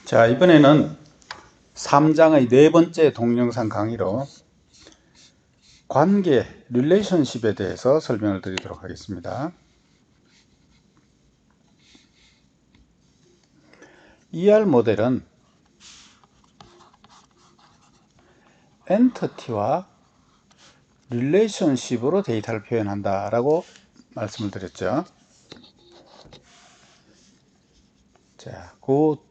자, 이번에는 3장의 네 번째 동영상 강의로 관계, 릴레이션십에 대해서 설명을 드리도록 하겠습니다. ER 모델은 엔티티와 릴레이션십으로 데이터를 표현한다 라고 말씀을 드렸죠. 자, 그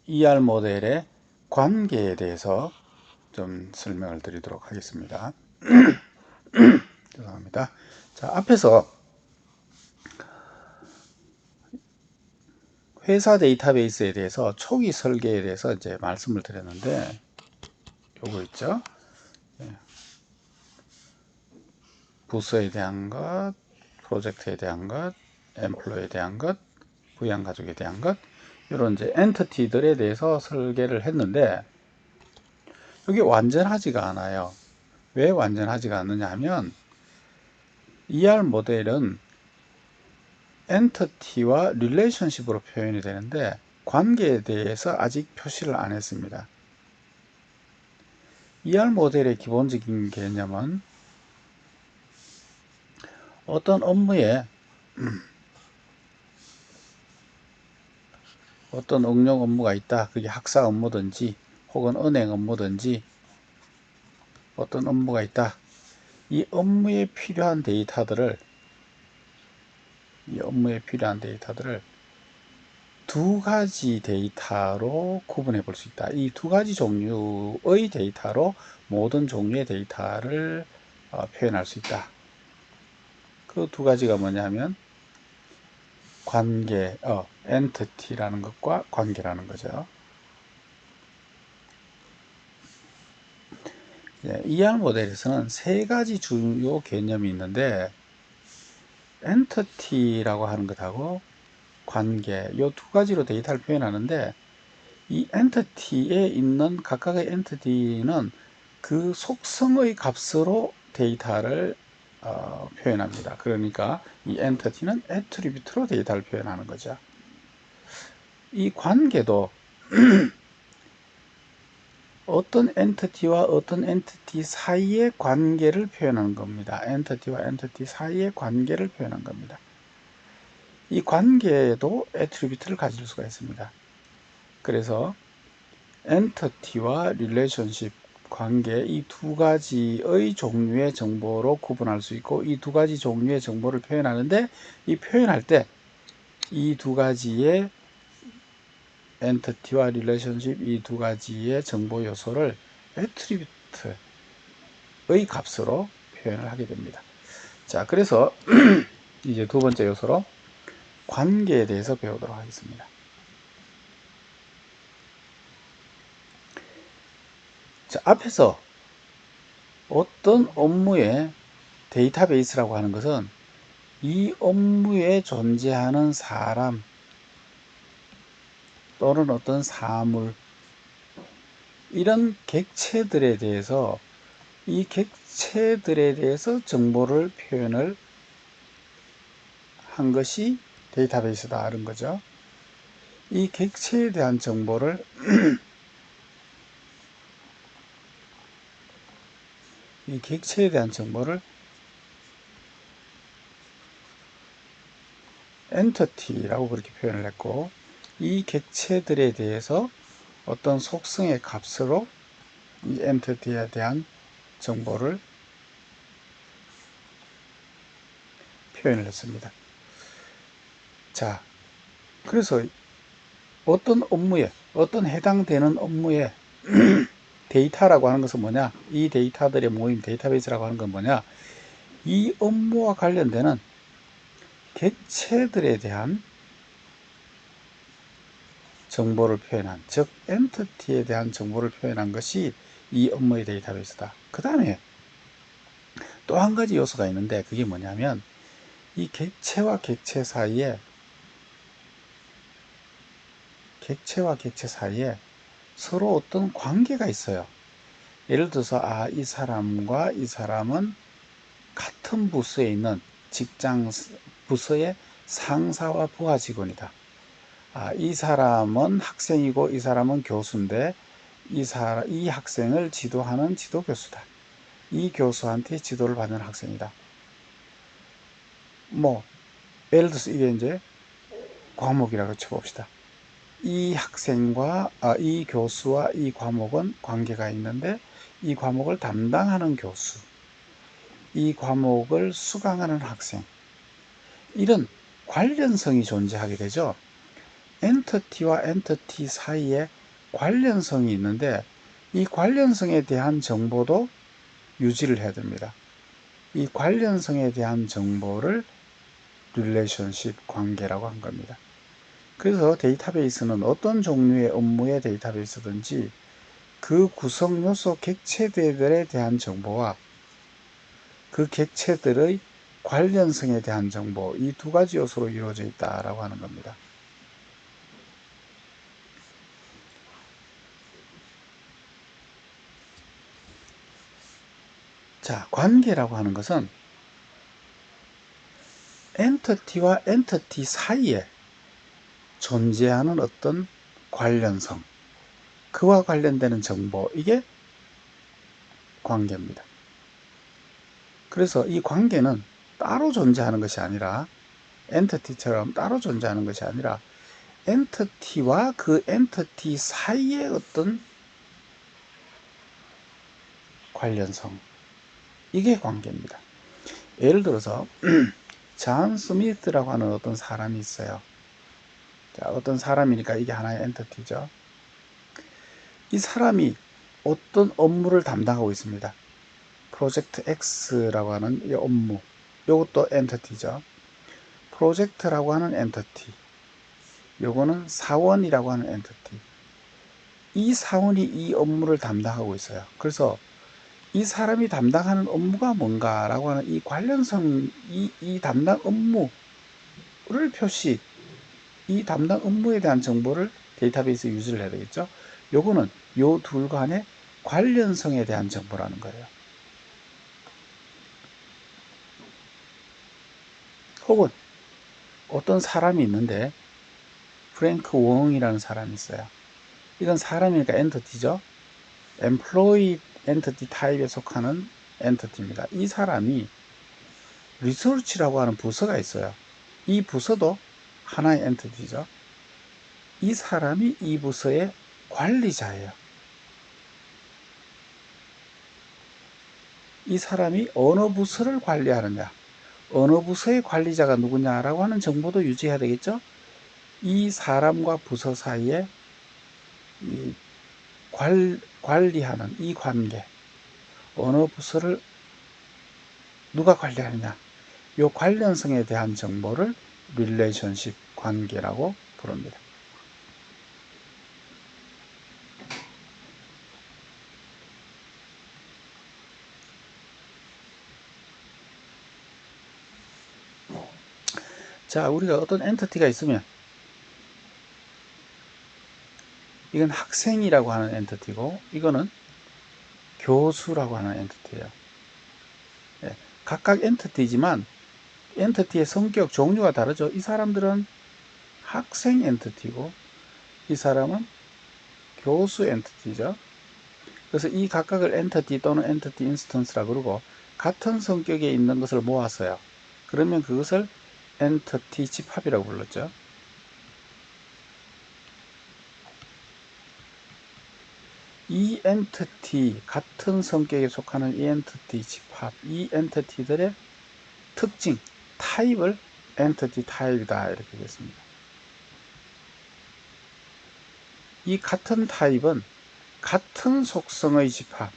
ER 모델의 관계에 대해서 좀 설명을 드리도록 하겠습니다. 죄송합니다. 자, 앞에서 회사 데이터베이스에 대해서 초기 설계에 대해서 이제 말씀을 드렸는데, 요거 있죠? 부서에 대한 것, 프로젝트에 대한 것, 엠플로이에 대한 것, 부양가족에 대한 것, 이런 이제 엔티티들에 대해서 설계를 했는데, 이게 완전하지가 않아요. 왜 완전하지가 않느냐 하면, ER 모델은 엔티티와 릴레이션십으로 표현이 되는데, 관계에 대해서 아직 표시를 안 했습니다. ER 모델의 기본적인 개념은 어떤 업무에 어떤 응용 업무가 있다. 그게 학사 업무든지 혹은 은행 업무든지 어떤 업무가 있다. 이 업무에 필요한 데이터들을 두 가지 데이터로 구분해 볼 수 있다. 이 두 가지 종류의 데이터로 모든 종류의 데이터를 표현할 수 있다. 그 두 가지가 뭐냐면 관계, 엔티티라는 것과 관계라는 거죠. ER 모델에서는 세 가지 주요 개념이 있는데, 엔티티라고 하는 것하고 관계, 이 두 가지로 데이터를 표현하는데, 이 엔티티에 있는 각각의 엔티티는 그 속성의 값으로 데이터를 표현합니다. 그러니까 이 엔티티는 애트리뷰트로 데이터를 표현하는 거죠. 이 관계도 어떤 엔티티와 어떤 엔티티 사이의 관계를 표현하는 겁니다. 엔티티와 엔티티 사이의 관계를 표현한 겁니다. 이 관계에도 애트리뷰트를 가질 수가 있습니다. 그래서 엔티티와 릴레이션십 관계, 이 두 가지의 종류의 정보로 구분할 수 있고, 이 두 가지 종류의 정보를 표현하는데, 이 표현할 때 이 두 가지의 엔티티와 릴레이션십, 이 두 가지의 정보 요소를 애트리뷰트의 값으로 표현을 하게 됩니다. 자, 그래서 이제 두 번째 요소로 관계에 대해서 배우도록 하겠습니다. 자, 앞에서 어떤 업무의 데이터베이스라고 하는 것은 이 업무에 존재하는 사람 또는 어떤 사물, 이런 객체들에 대해서 이 객체들에 대해서 정보를 표현을 한 것이 데이터베이스다 이런 거죠. 이 객체에 대한 정보를 엔티티라고 그렇게 표현을 했고, 이 객체들에 대해서 어떤 속성의 값으로 이 엔티티에 대한 정보를 표현을 했습니다. 자, 그래서 어떤 업무에, 어떤 해당되는 업무에 데이터라고 하는 것은 뭐냐? 이 데이터들의 모임, 데이터베이스라고 하는 건 뭐냐? 이 업무와 관련되는 객체들에 대한 정보를 표현한, 즉 엔티티에 대한 정보를 표현한 것이 이 업무의 데이터베이스다. 그 다음에 또 한 가지 요소가 있는데, 그게 뭐냐면 이 객체와 객체 사이에 서로 어떤 관계가 있어요. 예를 들어서 이 사람과 이 사람은 같은 부서에 있는 직장 부서의 상사와 부하 직원이다. 이 사람은 학생이고 이 사람은 교수인데 이 학생을 지도하는 지도 교수다. 이 교수한테 지도를 받는 학생이다. 뭐 예를 들어서 이게 이제 과목이라고 쳐봅시다. 이 교수와 이 과목은 관계가 있는데 이 과목을 담당하는 교수, 이 과목을 수강하는 학생, 이런 관련성이 존재하게 되죠. 엔터티와 엔터티 사이에 관련성이 있는데 이 관련성에 대한 정보도 유지를 해야 됩니다. 이 관련성에 대한 정보를 릴레이션십 관계라고 한 겁니다. 그래서 데이터베이스는 어떤 종류의 업무의 데이터베이스든지 그 구성 요소 객체들에 대한 정보와 그 객체들의 관련성에 대한 정보, 이 두 가지 요소로 이루어져 있다라고 하는 겁니다. 자, 관계라고 하는 것은 엔터티와 엔터티 사이에 존재하는 어떤 관련성, 그와 관련되는 정보, 이게 관계입니다. 그래서 이 관계는 따로 존재하는 것이 아니라 엔터티처럼 따로 존재하는 것이 아니라 엔터티와 그 엔터티 사이의 어떤 관련성, 이게 관계입니다. 예를 들어서 존 스미스라고 하는 어떤 사람이 있어요. 자, 어떤 사람이니까 이게 하나의 엔터티죠. 이 사람이 어떤 업무를 담당하고 있습니다. 프로젝트 X라고 하는 이 업무, 이것도 엔터티죠. 프로젝트라고 하는 엔터티, 요거는 사원이라고 하는 엔터티. 이 사원이 이 업무를 담당하고 있어요. 그래서 이 사람이 담당하는 업무가 뭔가라고 하는 이 관련성, 이 담당 업무를 이 담당 업무에 대한 정보를 데이터베이스에 유지를 해야 되겠죠. 요거는 요 둘 간의 관련성에 대한 정보라는 거예요. 혹은 어떤 사람이 있는데 프랭크 웡이라는 사람이 있어요. 이건 사람이니까 엔터티죠. employee 엔터티 타입에 속하는 엔터티입니다. 이 사람이 리서치라고 하는 부서가 있어요. 이 부서도 하나의 엔터티죠. 이 사람이 이 부서의 관리자예요. 이 사람이 어느 부서를 관리하느냐, 어느 부서의 관리자가 누구냐라고 하는 정보도 유지해야 되겠죠. 이 사람과 부서 사이에 이 관리하는 이 관계, 어느 부서를 누가 관리하느냐, 이 관련성에 대한 정보를 릴레이션십 관계라고 부릅니다. 자, 우리가 어떤 엔티티가 있으면 이건 학생이라고 하는 엔티티고 이거는 교수라고 하는 엔티티예요. 예, 각각 엔티티지만 엔티티의 성격, 종류가 다르죠. 이 사람들은 학생 엔티티고 이 사람은 교수 엔티티죠. 그래서 이 각각을 엔티티 또는 엔티티 인스턴스라고 그러고 같은 성격에 있는 것을 모았어요. 그러면 그것을 엔티티 집합이라고 불렀죠. 이 엔티티, 같은 성격에 속하는 이 엔티티 집합, 이 엔티티들의 특징, 타입을 엔티티 타입이다 이렇게 됐습니다. 이 같은 타입은 같은 속성의 집합,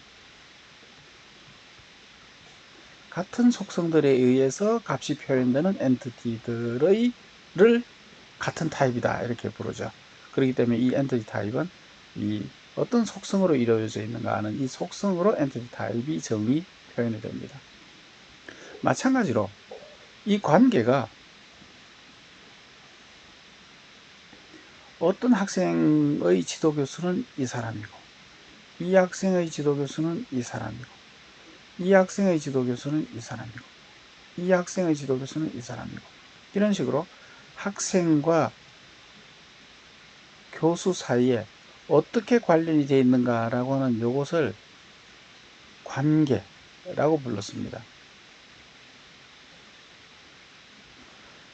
같은 속성들에 의해서 값이 표현되는 엔티티들을 같은 타입이다 이렇게 부르죠. 그렇기 때문에 이 엔티티 타입은 이 어떤 속성으로 이루어져 있는가 하는 이 속성으로 엔티티 타입이 정의 표현이 됩니다. 마찬가지로 이 관계가 어떤 학생의 지도교수는 이 사람이고 이 학생의 지도교수는 이 사람이고 이 학생의 지도교수는 이 사람이고 이 학생의 지도교수는 이 사람이고 이런 식으로 학생과 교수 사이에 어떻게 관련이 되어 있는가라고 하는 요것을 관계라고 불렀습니다.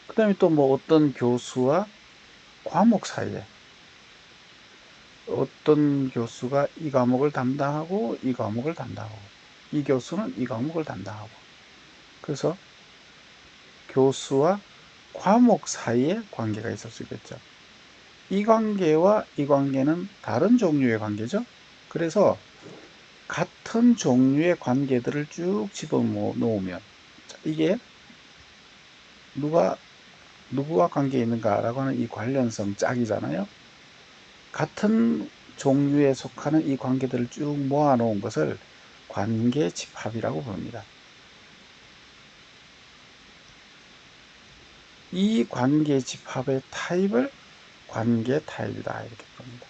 그 다음에 또 뭐 어떤 교수와 과목 사이에 어떤 교수가 이 과목을 담당하고 이 과목을 담당하고 이 교수는 이 과목을 담당하고, 그래서 교수와 과목 사이에 관계가 있을 수 있겠죠. 이 관계와 이 관계는 다른 종류의 관계죠. 그래서 같은 종류의 관계들을 쭉 집어넣으면 이게 누구와 관계 있는가라고 하는 이 관련성 짝이잖아요. 같은 종류에 속하는 이 관계들을 쭉 모아놓은 것을 관계 집합이라고 부릅니다. 이 관계 집합의 타입을 관계 타입이다 이렇게 부릅니다.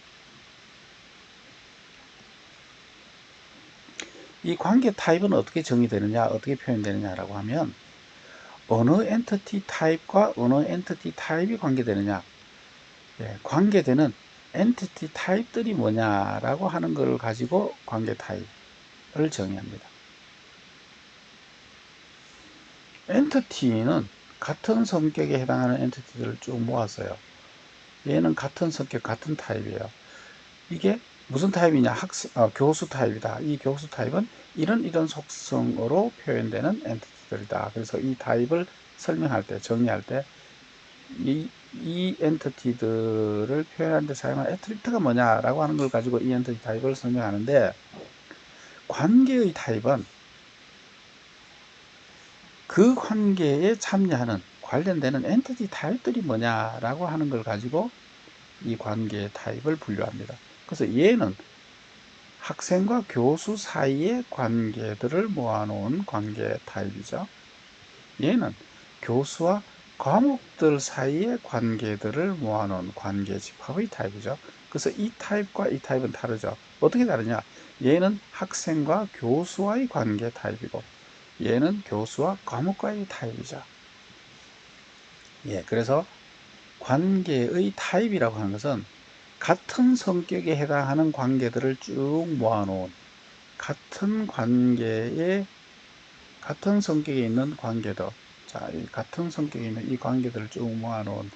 이 관계 타입은 어떻게 정의되느냐, 어떻게 표현되느냐라고 하면 어느 엔티티 타입과 어느 엔티티 타입이 관계되느냐, 관계되는 엔티티 타입들이 뭐냐라고 하는 것을 가지고 관계 타입을 정의합니다. 엔티티는 같은 성격에 해당하는 엔티티들을 쭉 모았어요. 얘는 같은 성격, 같은 타입이에요. 이게 무슨 타입이냐? 교수 타입이다. 이 교수 타입은 이런 속성으로 표현되는 엔티티들이다. 그래서 이 타입을 설명할 때, 정의할 때, 이 엔티티들을 표현하는 데 사용한 애트리뷰트가 뭐냐라고 하는 걸 가지고 이 엔티티 타입을 설명하는데, 관계의 타입은 그 관계에 참여하는 관련되는 엔티티 타입들이 뭐냐라고 하는 걸 가지고 이 관계 타입을 분류합니다. 그래서 얘는 학생과 교수 사이의 관계들을 모아놓은 관계 타입이죠. 얘는 교수와 과목들 사이의 관계들을 모아놓은 관계 집합의 타입이죠. 그래서 이 타입과 이 타입은 다르죠. 어떻게 다르냐? 얘는 학생과 교수와의 관계 타입이고 얘는 교수와 과목과의 타입이죠. 그래서 관계의 타입이라고 하는 것은 같은 성격에 해당하는 관계들을 쭉 모아놓은 같은 성격에 있는 관계들, 같은 성격에 있는 이 관계들을 쭉 모아놓은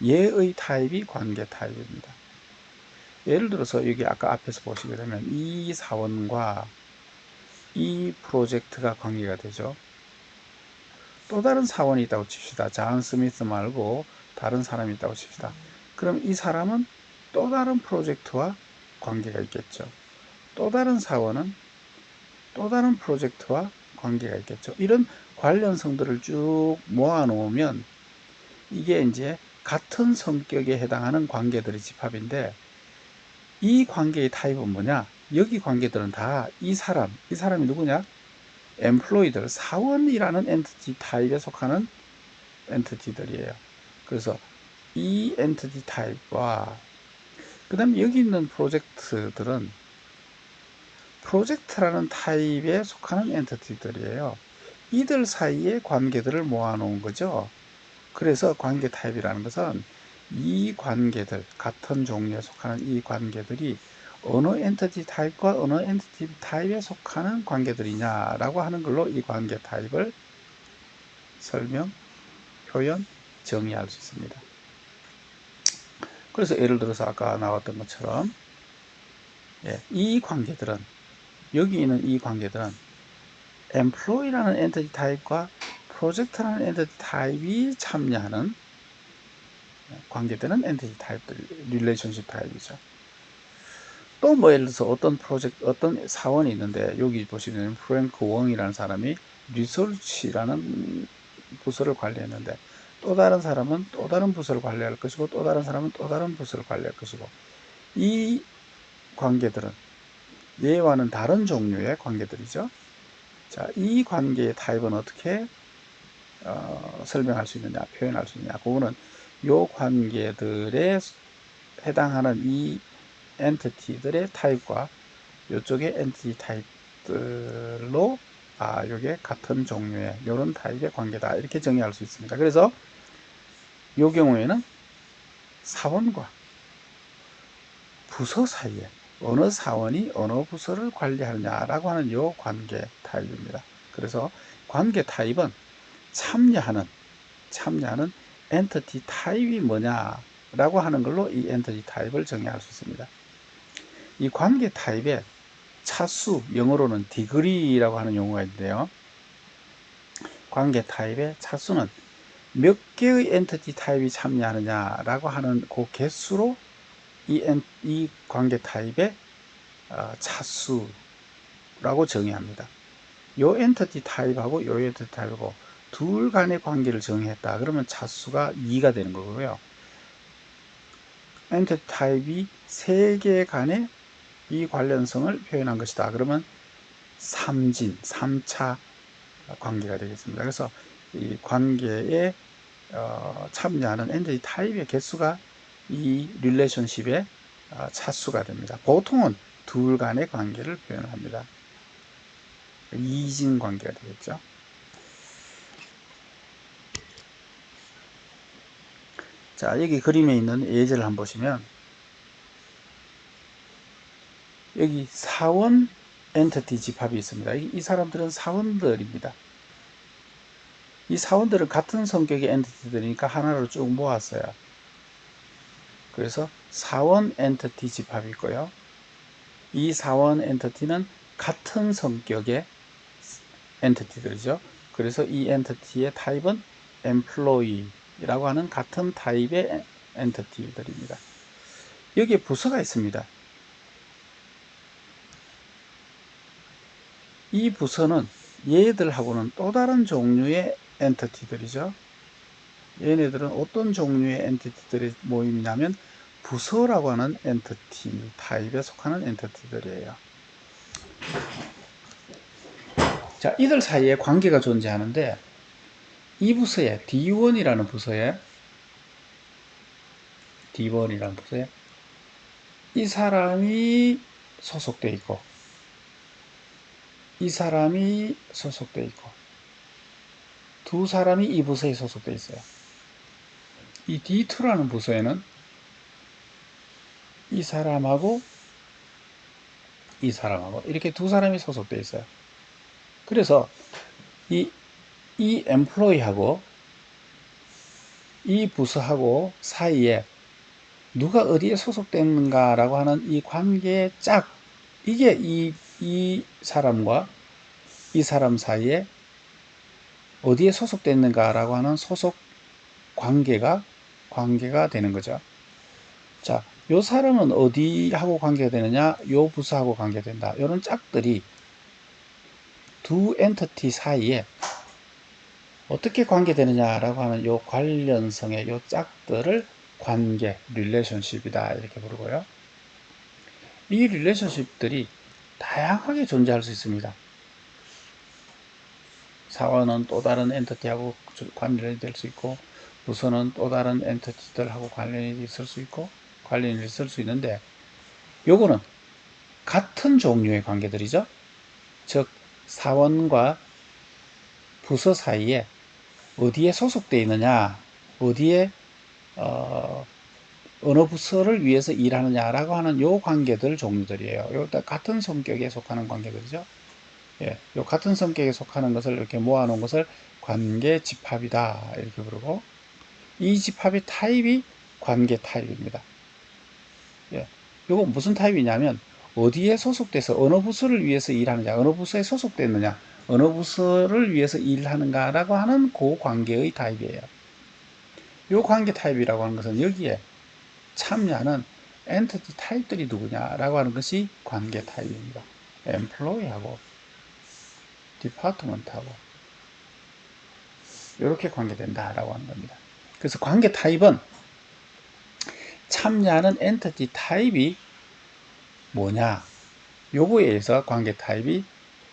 얘의 타입이 관계 타입입니다. 예를 들어서 여기 아까 앞에서 보시게 되면 이 사원과 이 프로젝트가 관계가 되죠. 또 다른 사원이 있다고 칩시다. 존 스미스 말고 다른 사람이 있다고 칩시다. 그럼 이 사람은 또 다른 프로젝트와 관계가 있겠죠. 또 다른 사원은 또 다른 프로젝트와 관계가 있겠죠. 이런 관련성들을 쭉 모아 놓으면 이게 이제 같은 성격에 해당하는 관계들의 집합인데, 이 관계의 타입은 뭐냐? 여기 관계들은 다 이 사람이 누구냐? employee들, 사원이라는 엔티티 타입에 속하는 엔티티들이에요. 그래서 이 엔티티 타입과 그 다음에 여기 있는 프로젝트들은 프로젝트라는 타입에 속하는 엔티티들이에요. 이들 사이의 관계들을 모아놓은 거죠. 그래서 관계 타입이라는 것은 이 관계들, 같은 종류에 속하는 이 관계들이 어느 엔티티 타입과 어느 엔티티 타입에 속하는 관계들이냐라고 하는 걸로 이 관계 타입을 설명, 표현, 정의할 수 있습니다. 그래서 예를 들어서 아까 나왔던 것처럼 이 관계들은, 여기 있는 이 관계들은 employee라는 엔티티 타입과 프로젝트라는 엔티티 타입이 참여하는 관계되는 엔티티 타입들, 릴레이션십 타입이죠. 또 뭐 예를 들어서 어떤 사원이 있는데, 여기 보시면 프랭크 웡이라는 사람이 리서치라는 부서를 관리했는데, 또 다른 사람은 또 다른 부서를 관리할 것이고, 또 다른 사람은 또 다른 부서를 관리할 것이고, 이 관계들은 얘와는 다른 종류의 관계들이죠. 자, 이 관계의 타입은 어떻게 설명할 수 있느냐, 표현할 수 있느냐. 그거는 요 관계들에 해당하는 이 엔티티들의 타입과 이쪽의 엔티티 타입들로 요게 같은 종류의 요런 타입의 관계다 이렇게 정의할 수 있습니다. 그래서 요 경우에는 사원과 부서 사이에 어느 사원이 어느 부서를 관리하느냐라고 하는 요 관계 타입입니다. 그래서 관계 타입은 참여하는 엔티티 타입이 뭐냐라고 하는 걸로 이 엔티티 타입을 정의할 수 있습니다. 이 관계 타입의 차수, 영어로는 degree라고 하는 용어가 있는데요. 관계 타입의 차수는 몇 개의 엔티티 타입이 참여하느냐라고 하는 그 개수로 이 관계 타입의 차수라고 정의합니다. 요 엔티티 타입하고 요 엔티티 타입하고 둘 간의 관계를 정의했다. 그러면 차수가 2가 되는 거고요. 엔티티 타입이 3개 간의 이 관련성을 표현한 것이다. 그러면 3차 관계가 되겠습니다. 그래서 이 관계에 참여하는 엔티티 타입의 개수가 이 릴레이션십의 차수가 됩니다. 보통은 둘 간의 관계를 표현합니다. 이진 관계가 되겠죠. 자, 여기 그림에 있는 예제를 한번 보시면 여기 사원 엔티티 집합이 있습니다. 이 사람들은 사원들입니다. 이 사원들은 같은 성격의 엔티티들이니까 하나로 쭉 모았어요. 그래서 사원 엔티티 집합이 있고요. 이 사원 엔티티는 같은 성격의 엔티티들이죠. 그래서 이 엔티티의 타입은 employee라고 하는 같은 타입의 엔티티들입니다. 여기에 부서가 있습니다. 이 부서는 얘들하고는 또 다른 종류의 엔티티들이죠. 얘네들은 어떤 종류의 엔티티들의 모임이냐면 부서라고 하는 엔티티 타입에 속하는 엔티티들이에요. 자, 이들 사이에 관계가 존재하는데 이 부서에 D1이라는 부서에 이 사람이 소속돼 있고 이 사람이 소속돼 있고 두 사람이 이 부서에 소속돼 있어요. 이 D2라는 부서에는 이 사람하고 이렇게 두 사람이 소속돼 있어요. 그래서 이 employee하고 이 부서하고 사이에 누가 어디에 소속됐는가라고 하는 이 관계의 짝, 이게 이 사람과 이 사람 사이에 어디에 소속됐는가라고 하는 소속 관계가 되는 거죠. 자, 요 사람은 어디하고 관계가 되느냐? 요 부서하고 관계가 된다. 이런 짝들이 두 엔티티 사이에 어떻게 관계되느냐라고 하는 요 관련성의 요 짝들을 관계, 릴레이션십이다 이렇게 부르고요. 이 릴레이션십들이 다양하게 존재할 수 있습니다. 사원은 또 다른 엔티티하고 관련이 될 수 있고 부서는 또 다른 엔티티들하고 관련이 있을 수 있고 관련이 있을 수 있는데 요거는 같은 종류의 관계들이죠. 즉 사원과 부서 사이에 어디에 소속되어 있느냐, 어디에 어느 부서를 위해서 일하느냐라고 하는 요 관계들 종류들이에요. 요 같은 성격에 속하는 관계들이죠. 예, 요 같은 성격에 속하는 것을 이렇게 모아놓은 것을 관계 집합이다 이렇게 부르고 이 집합의 타입이 관계 타입입니다. 예, 요거 무슨 타입이냐면 어디에 소속돼서 어느 부서를 위해서 일하느냐, 어느 부서에 소속됐느냐, 어느 부서를 위해서 일하는가라고 하는 그 관계의 타입이에요. 요 관계 타입이라고 하는 것은 여기에 참여하는 엔티티 타입들이 누구냐라고 하는 것이 관계 타입입니다. employee하고 디파트먼트하고 이렇게 관계된다라고 하는 겁니다. 그래서 관계 타입은 참여하는 엔티티 타입이 뭐냐 요거에 의해서 관계 타입이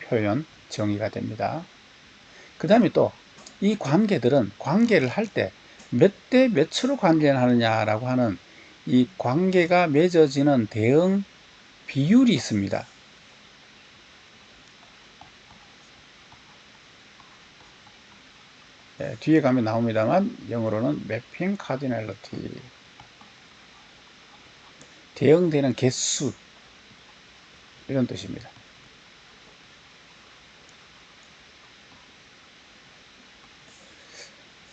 표현 정의가 됩니다. 그 다음에 또 이 관계들은 관계를 할 때 몇 대 몇으로 관계를 하느냐라고 하는 이 관계가 맺어지는 대응 비율이 있습니다. 네, 뒤에 가면 나옵니다만 영어로는 매핑 카디널리티. 대응되는 개수, 이런 뜻입니다.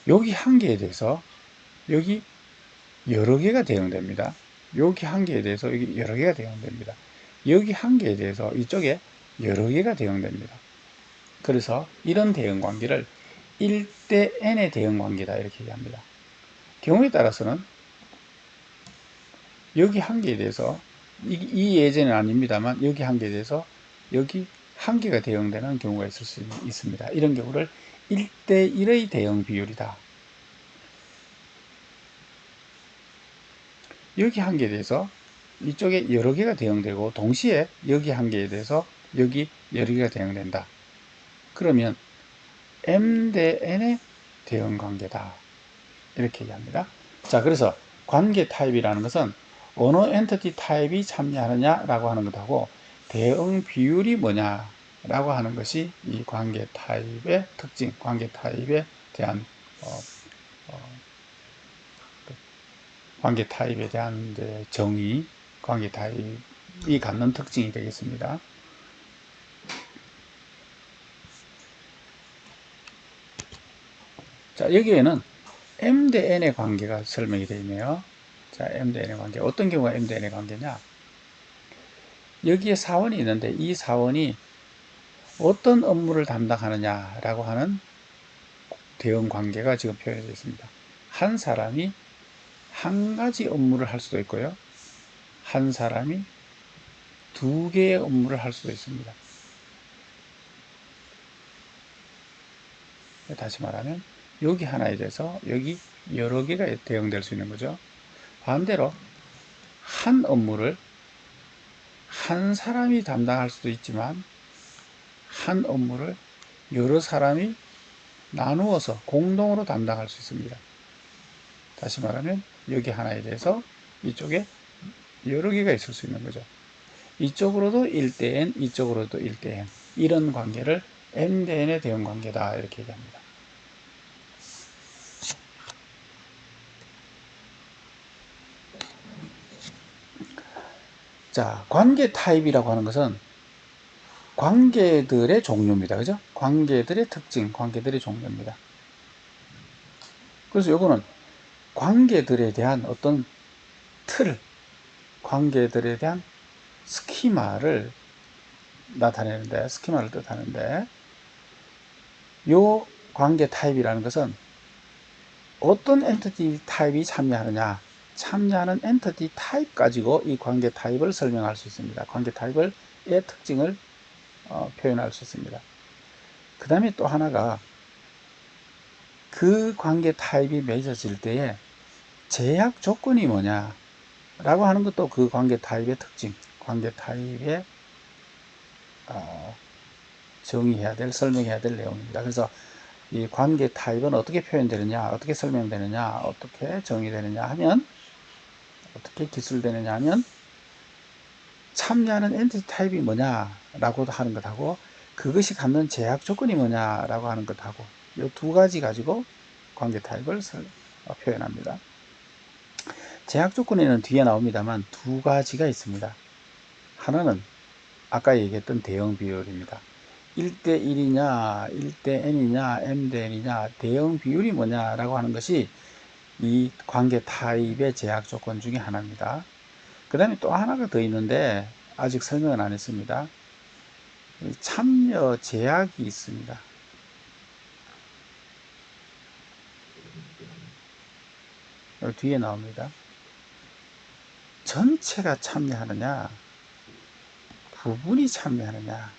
여기 한 개에 대해서 여기 여러 개가 대응됩니다. 여기 한 개에 대해서 여기 여러 개가 대응됩니다. 여기 한 개에 대해서 이쪽에 여러 개가 대응됩니다. 그래서 이런 대응 관계를 1대 n의 대응 관계다 이렇게 얘기합니다. 경우에 따라서는 여기 한 개에 대해서 이 예제는 아닙니다만 여기 한 개에 대해서 여기 한 개가 대응되는 경우가 있을 수 있습니다. 이런 경우를 1대 1의 대응 비율이다. 여기 한 개에 대해서 이쪽에 여러 개가 대응되고 동시에 여기 한 개에 대해서 여기 여러 개가 대응된다. 그러면 m 대 n의 대응 관계다. 이렇게 얘기합니다. 자, 그래서 관계 타입이라는 것은 어느 엔티티 타입이 참여하느냐라고 하는 것하고 대응 비율이 뭐냐라고 하는 것이 이 관계 타입의 특징, 관계 타입에 대한 관계 타입에 대한 정의, 관계 타입이 갖는 특징이 되겠습니다. 자, 여기에는 m 대 n의 관계가 설명이 되어 있네요. 자, m 대 n의 관계. 어떤 경우가 m 대 n의 관계냐? 여기에 사원이 있는데 이 사원이 어떤 업무를 담당하느냐라고 하는 대응 관계가 지금 표현되어 있습니다. 한 사람이 한 가지 업무를 할 수도 있고요. 한 사람이 두 개의 업무를 할 수도 있습니다. 다시 말하면 여기 하나에 대해서 여기 여러 개가 대응될 수 있는 거죠. 반대로 한 업무를 한 사람이 담당할 수도 있지만 한 업무를 여러 사람이 나누어서 공동으로 담당할 수 있습니다. 다시 말하면 여기 하나에 대해서 이쪽에 여러 개가 있을 수 있는 거죠. 이쪽으로도 1대 n, 이쪽으로도 1대 n. 이런 관계를 m 대 n의 대응 관계다 이렇게 얘기합니다. 자, 관계 타입이라고 하는 것은 관계들의 종류입니다. 그죠? 관계들의 특징, 관계들의 종류입니다. 그래서 요거는 관계들에 대한 어떤 틀, 관계들에 대한 스키마를 나타내는데, 스키마를 뜻하는데, 요 관계 타입이라는 것은 어떤 엔티티 타입이 참여하느냐, 참여하는 엔티티 타입 가지고 이 관계 타입을 설명할 수 있습니다. 관계 타입의 특징을 표현할 수 있습니다. 그 다음에 또 하나가 그 관계 타입이 맺어질 때에 제약 조건이 뭐냐 라고 하는 것도 그 관계 타입의 특징, 관계 타입의 정의해야 될, 설명해야 될 내용입니다. 그래서 이 관계 타입은 어떻게 표현되느냐, 어떻게 설명되느냐, 어떻게 정의되느냐 하면, 어떻게 기술되느냐 하면 참여하는 엔티티 타입이 뭐냐라고 하는 것하고 그것이 갖는 제약 조건이 뭐냐라고 하는 것하고 이 두 가지 가지고 관계 타입을 표현합니다. 제약 조건에는 뒤에 나옵니다만 두 가지가 있습니다. 하나는 아까 얘기했던 대응 비율입니다. 1대 1이냐, 1대 n이냐, m 대 n이냐, 대응 비율이 뭐냐라고 하는 것이 이 관계 타입의 제약 조건 중에 하나입니다. 그 다음에 또 하나가 더 있는데 아직 설명은 안 했습니다. 참여 제약이 있습니다. 여기 뒤에 나옵니다. 전체가 참여하느냐, 부분이 참여하느냐,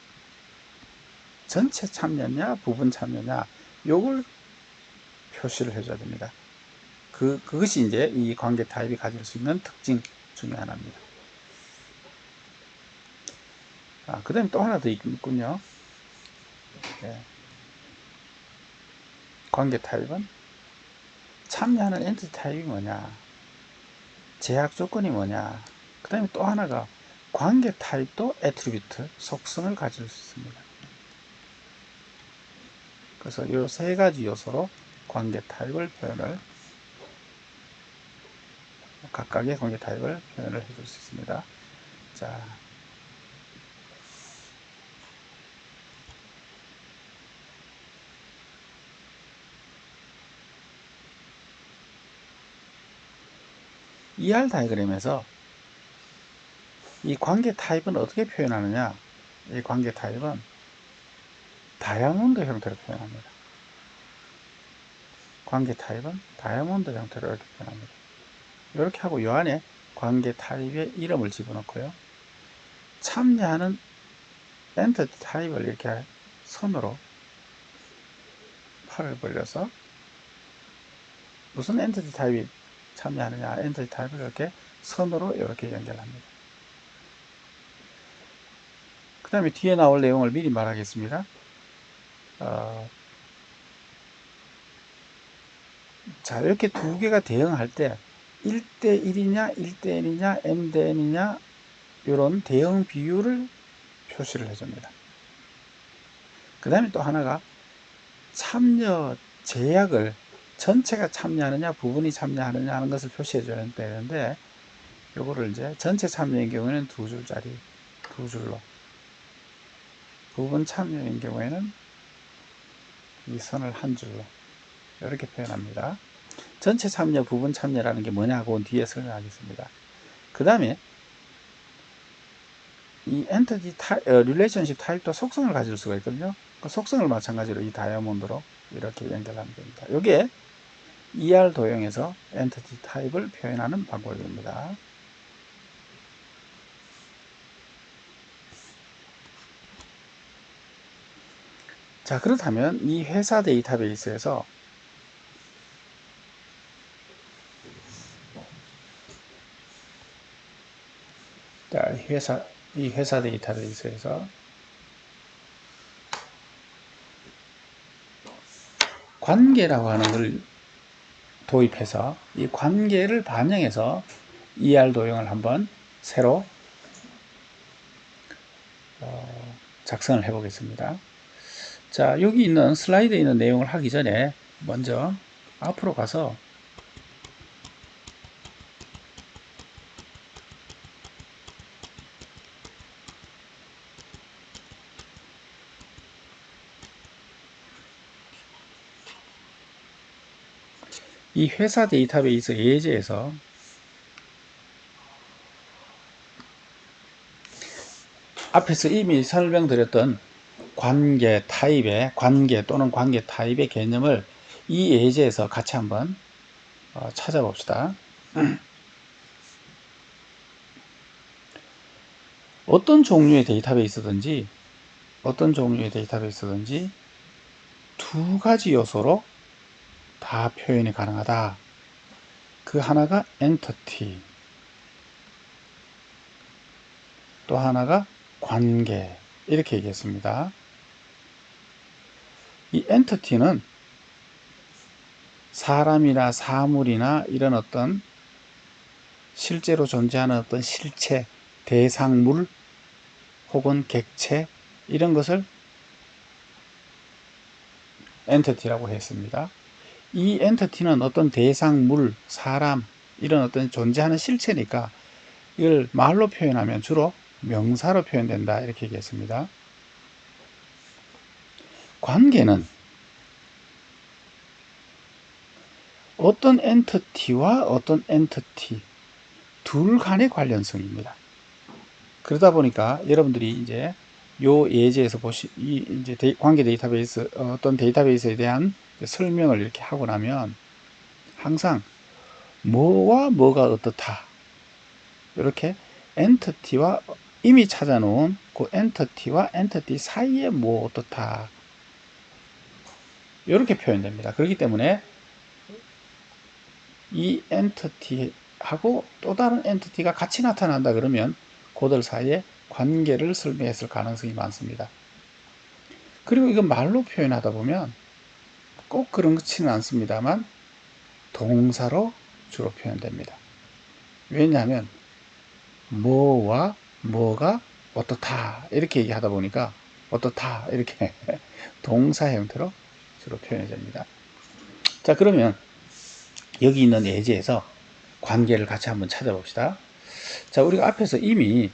전체 참여냐, 부분 참여냐, 요걸 표시를 해줘야 됩니다. 그것이 이제 이 관계 타입이 가질 수 있는 특징 중에 하나입니다. 그 다음에 또 하나 더 있군요. 네. 관계 타입은 참여하는 엔티티 타입이 뭐냐, 제약 조건이 뭐냐, 그 다음에 또 하나가 관계 타입도 애트리뷰트, 속성을 가질 수 있습니다. 그래서 이 세 가지 요소로 관계 타입을 표현을 각각의 관계 타입을 표현을 해줄 수 있습니다. 자, ER 다이그램에서 이 관계 타입은 어떻게 표현하느냐? 이 관계 타입은 다이아몬드 형태로 표현합니다. 관계 타입은 다이아몬드 형태로 이렇게 표현합니다. 이렇게 하고 요 안에 관계 타입의 이름을 집어넣고요. 참여하는 엔티티 타입을 이렇게 선으로 팔을 벌려서 무슨 엔티티 타입이 참여하느냐, 엔티티 타입을 이렇게 선으로 이렇게 연결합니다. 그 다음에 뒤에 나올 내용을 미리 말하겠습니다. 자, 이렇게 두 개가 대응할 때 1대1이냐 1대1이냐 m대 n이냐 이런 대응 비율을 표시를 해줍니다. 그 다음에 또 하나가 참여 제약을 전체가 참여하느냐 부분이 참여하느냐 하는 것을 표시해 줘야 되는데 요거를 이제 전체 참여인 경우에는 두 줄짜리 두 줄로, 부분 참여인 경우에는 이 선을 한 줄로 이렇게 표현합니다. 전체 참여, 부분 참여라는 게 뭐냐고 뒤에 설명하겠습니다. 그 다음에 이 엔티티 릴레이션십 타입도 속성을 가질 수가 있거든요. 그 속성을 마찬가지로 이 다이아몬드로 이렇게 연결하면 됩니다. 이게 ER 도형에서 엔티티 타입을 표현하는 방법입니다. 자, 그렇다면 이 회사 데이터베이스에서 자, 이 회사 데이터베이스에서 관계라고 하는 걸 도입해서 이 관계를 반영해서 ER 도형을 한번 새로 작성을 해 보겠습니다. 자, 여기 있는 슬라이드에 있는 내용을 하기 전에 먼저 앞으로 가서 이 회사 데이터베이스 예제에서 앞에서 이미 설명드렸던 관계 타입의 관계 또는 관계 타입의 개념을 이 예제에서 같이 한번 찾아봅시다. 어떤 종류의 데이터베이스든지 두 가지 요소로 다 표현이 가능하다. 그 하나가 엔티티, 또 하나가 관계, 이렇게 얘기했습니다. 이 엔티티는 사람이나 사물이나 이런 어떤 실제로 존재하는 어떤 실체, 대상물 혹은 객체 이런 것을 엔티티라고 했습니다. 이 엔티티는 어떤 대상물, 사람 이런 어떤 존재하는 실체니까 이걸 말로 표현하면 주로 명사로 표현된다 이렇게 얘기했습니다. 관계는 어떤 엔티티와 어떤 엔티티 둘 간의 관련성입니다. 그러다 보니까 여러분들이 이제 요 예제에서 이제 관계 데이터베이스 어떤 데이터베이스에 대한 설명을 이렇게 하고 나면 항상 뭐와 뭐가 어떻다 이렇게 엔티티와 이미 찾아놓은 그 엔티티와 엔티티 사이에 뭐 어떻다 이렇게 표현됩니다. 그렇기 때문에 이 엔티티하고 또 다른 엔티티가 같이 나타난다 그러면 그들 사이에 관계를 설명했을 가능성이 많습니다. 그리고 이건 말로 표현하다 보면 꼭 그렇지는 않습니다만 동사로 주로 표현됩니다. 왜냐하면 뭐와 뭐가 어떻다 이렇게 얘기하다 보니까 어떻다 이렇게 동사 형태로 주로 표현이 됩니다. 자, 그러면 여기 있는 예제에서 관계를 같이 한번 찾아봅시다. 자, 우리가 앞에서 이미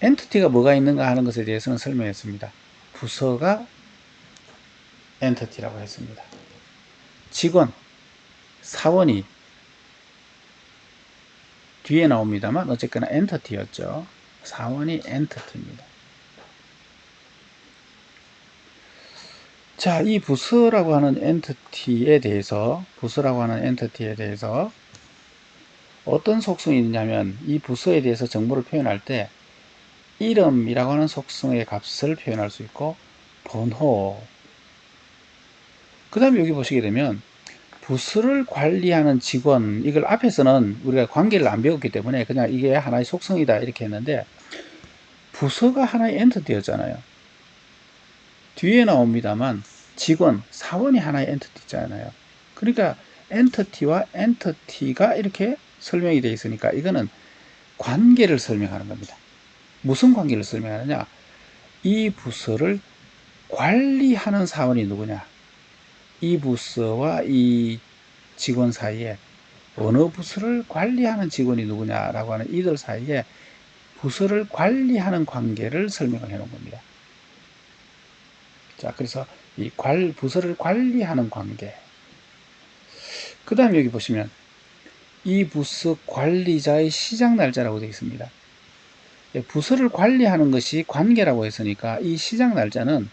엔티티가 뭐가 있는가 하는 것에 대해서는 설명했습니다. 부서가 엔티티라고 했습니다. 직원, 사원이 뒤에 나옵니다만 어쨌거나 엔티티였죠. 사원이 엔티티입니다. 자, 이 부서라고 하는 엔티티에 대해서 어떤 속성이 있냐면 이 부서에 대해서 정보를 표현할 때 이름이라고 하는 속성의 값을 표현할 수 있고 번호, 그 다음에 여기 보시게 되면 부서를 관리하는 직원, 이걸 앞에서는 우리가 관계를 안 배웠기 때문에 그냥 이게 하나의 속성이다 이렇게 했는데 부서가 하나의 엔티티였잖아요. 뒤에 나옵니다만 직원, 사원이 하나의 엔티티잖아요. 그러니까 엔티티와 엔티티가 이렇게 설명이 되어 있으니까 이거는 관계를 설명하는 겁니다. 무슨 관계를 설명하느냐? 이 부서를 관리하는 사원이 누구냐? 이 부서와 이 직원 사이에 어느 부서를 관리하는 직원이 누구냐라고 하는 이들 사이에 부서를 관리하는 관계를 설명을 해 놓은 겁니다. 자, 그래서 이 부서를 관리하는 관계. 그 다음에 여기 보시면 이 부서 관리자의 시작 날짜라고 되어 있습니다. 부서를 관리하는 것이 관계라고 했으니까 이 시작 날짜는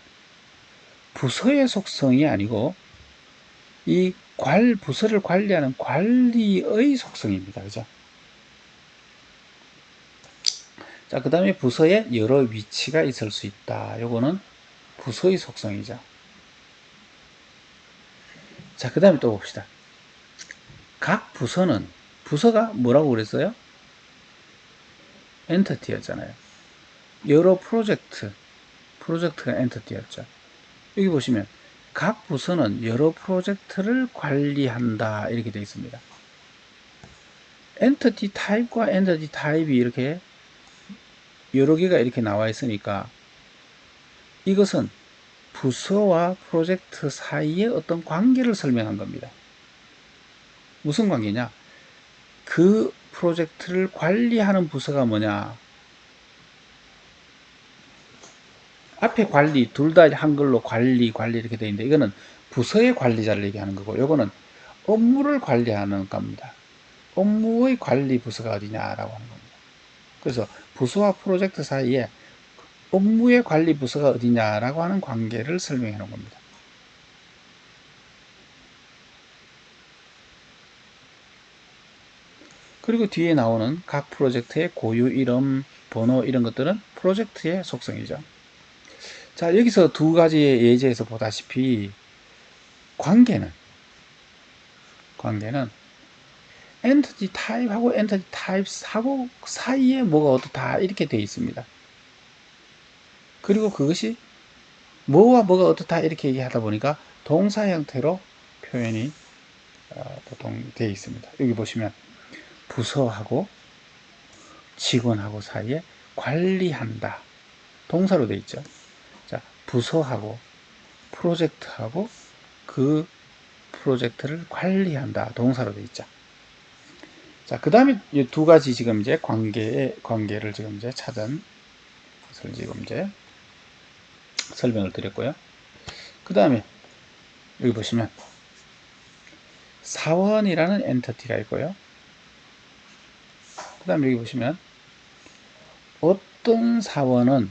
부서의 속성이 아니고 이 부서를 관리하는 관리의 속성입니다. 그죠? 자, 그 다음에 부서에 여러 위치가 있을 수 있다. 요거는 부서의 속성이죠. 자, 그 다음에 또 봅시다. 각 부서가 뭐라고 그랬어요? 엔티티였잖아요. 여러 프로젝트가 엔티티였죠. 여기 보시면 각 부서는 여러 프로젝트를 관리한다 이렇게 되어 있습니다. 엔티티 타입과 엔티티 타입이 이렇게 여러 개가 이렇게 나와 있으니까 이것은 부서와 프로젝트 사이의 어떤 관계를 설명한 겁니다. 무슨 관계냐? 그 프로젝트를 관리하는 부서가 뭐냐? 앞에 관리 둘 다 한글로 관리 이렇게 되어 있는데 이거는 부서의 관리자를 얘기하는 거고 요거는 업무를 관리하는 겁니다. 업무의 관리 부서가 어디냐라고 하는 겁니다. 그래서 부서와 프로젝트 사이에 업무의 관리 부서가 어디냐라고 하는 관계를 설명해 놓은 겁니다. 그리고 뒤에 나오는 각 프로젝트의 고유 이름, 번호 이런 것들은 프로젝트의 속성이죠. 자, 여기서 두 가지의 예제에서 보다시피 관계는 엔티티 타입하고 엔티티 타입하고 사이에 뭐가 어떻다 이렇게 되어 있습니다. 그리고 그것이 뭐와 뭐가 어떻다 이렇게 얘기하다 보니까 동사 형태로 표현이 보통 되어 있습니다. 여기 보시면 부서하고 직원하고 사이에 관리한다 동사로 되어 있죠. 자, 부서하고 프로젝트하고 그 프로젝트를 관리한다 동사로 되어 있죠. 자, 그 다음에 이 두 가지 지금 이제 관계를 지금 이제 찾은 것을 지금 이제 설명을 드렸고요. 그 다음에 여기 보시면 사원이라는 엔티티가 있고요. 그 다음에 여기 보시면 어떤 사원은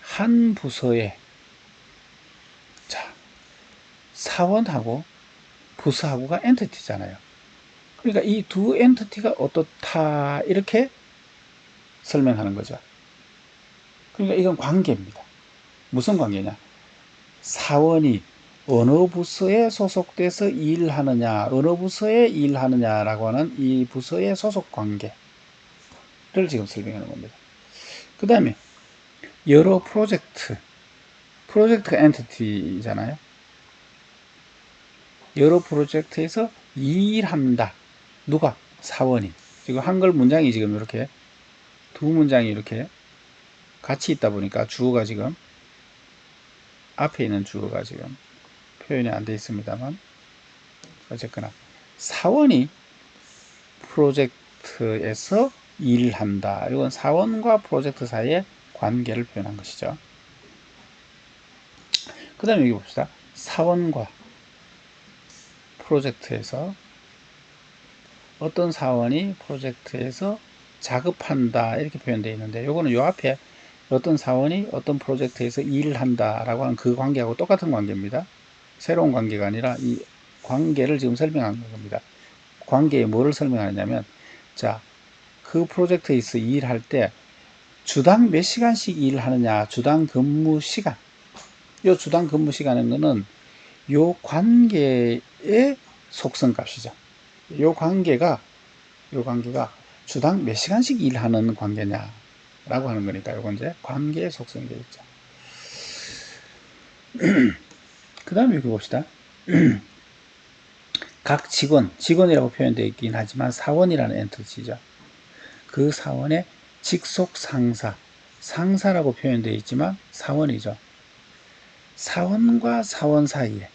한 부서에 자, 사원하고 부서하고가 엔티티잖아요. 그러니까 이 두 엔티티가 어떻다 이렇게 설명하는 거죠. 그러니까 이건 관계입니다. 무슨 관계냐? 사원이 어느 부서에 소속돼서 일하느냐, 어느 부서에 일하느냐라고 하는 이 부서의 소속 관계를 지금 설명하는 겁니다. 그 다음에 여러 프로젝트 엔티티잖아요. 여러 프로젝트에서 일한다. 누가? 사원이. 지금 한글 문장이 지금 이렇게 두 문장이 이렇게 같이 있다 보니까 주어가 지금 앞에 있는 주어가 지금 표현이 안 되어 있습니다만 어쨌거나 사원이 프로젝트에서 일한다. 이건 사원과 프로젝트 사이의 관계를 표현한 것이죠. 그 다음에 여기 봅시다. 사원과 프로젝트에서 어떤 사원이 프로젝트에서 작업한다 이렇게 표현되어 있는데, 요거는 요 앞에 어떤 사원이 어떤 프로젝트에서 일을 한다 라고 하는 그 관계하고 똑같은 관계입니다. 새로운 관계가 아니라 이 관계를 지금 설명하는 겁니다. 관계에 뭐를 설명하냐면, 자, 그 프로젝트에서 일할 때 주당 몇 시간씩 일을 하느냐, 주당 근무 시간. 요 주당 근무 시간은 거는 요 관계의 속성 값이죠. 요 관계가 주당 몇 시간씩 일하는 관계냐 라고 하는 거니까 요건 이제 관계의 속성이 되겠죠. 그 다음에 여기 봅시다. 각 직원이라고 표현되어 있긴 하지만 사원이라는 엔티티죠. 그 사원의 직속 상사라고 표현되어 있지만 사원이죠. 사원과 사원 사이에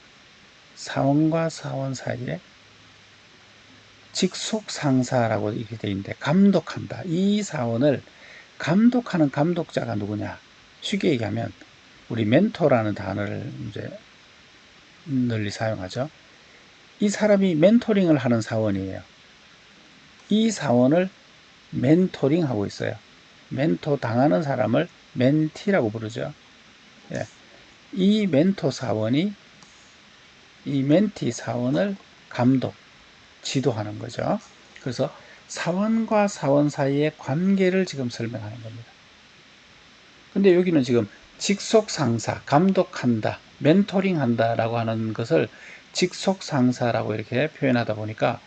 직속 상사라고 이렇게 되어 있는데, 감독한다. 이 사원을 감독하는 감독자가 누구냐? 쉽게 얘기하면 우리 멘토라는 단어를 이제 널리 사용하죠. 이 사람이 멘토링을 하는 사원이에요. 이 사원을 멘토링 하고 있어요. 멘토 당하는 사람을 멘티라고 부르죠. 예. 이 멘토 사원이 이 멘티 사원을 지도하는 거죠. 그래서 사원과 사원 사이의 관계를 지금 설명하는 겁니다. 근데 여기는 지금 직속 상사, 감독한다, 멘토링 한다 라고 하는 것을 직속 상사라고 이렇게 표현하다 보니까